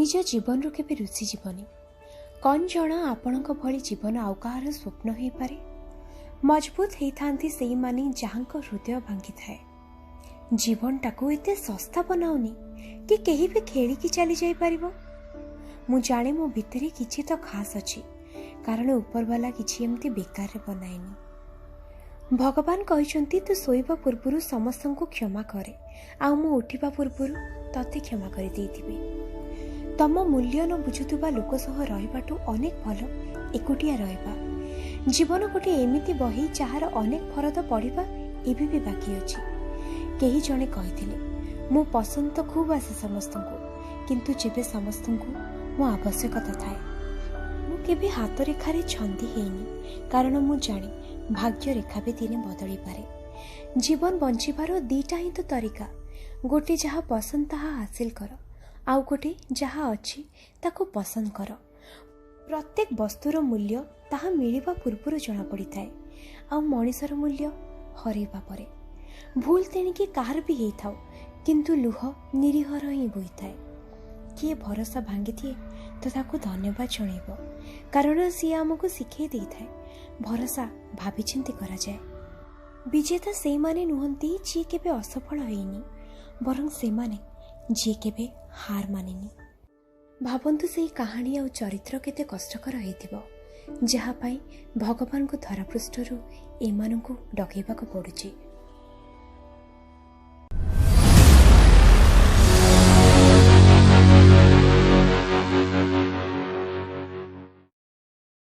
निज जीवन रू केबे रुचि जीवनी कौन जना आपणक भली जीवन आउ कहार स्वप्न हो पारे। मजबूत होती से मानी जहां हृदय भांगी थाए। जीवन टाकू एते सस्ता बनाऊनी कि केही भी खेलिकी चली जाई परिबो। मु जाने मो भितरे किछि तो खास अछि, कारण ऊपर वाला किछि एमती बेकार रे बनाइनी। भगवान कहिसंती तू सोइबा पूर्वरु समस्त को क्षमा करे, आ मु उठिबा पूर्वरु तते क्षमा करि देइथिबि। तम मूल्य न बुझुतुबा लोक सह रहिबाटु अनेक भल एकुटिया रहबा। जीवन गोटे एमिति बही जहार अनेक फरद पढ़िबा एबे भी बाकी अछि। केही जणे कहिथिले मु पसंद तो खूब आसे समस्त को, किंतु जेबे समस्त को मो आवश्यकता थाए मु केबे हाथ रेखारे छंदी हेनी, कारण मु जाने भाग्य रेखा भी दिने बदली पारे। जीवन बंचिबार दीटा ही तो तरीका, गोटे जहा पसंद ताहा हासिल कर, आउ गोटे जहा अछि ताको पसंद कर। प्रत्येक वस्तुर मूल्य ताहा मिलिबा पूर्वरु जणा पड़ी थाए, आउ मनिषर मूल्य हरैबा परे। भूल तेणिके काहार भी हेई थाउ, किंतु लुह निरीहर ही बोई थाए। किए भरोसा भांगी थिए तो ताको धन्यवाद जणैबो, कारण सी आमको शिखै देई थाए भरोसा भाभी चिंती करा जाए। विजेता से माने नुहंती जी केबे असफल होइनी, बरं से माने जी केबे हार मानिनी। भावंतु से कहानी आ चरित्र केते कष्टकर हेतिबो, जहा पाई भगवान को धरापृष्ठरू एमानकु डकैबाको पडुची।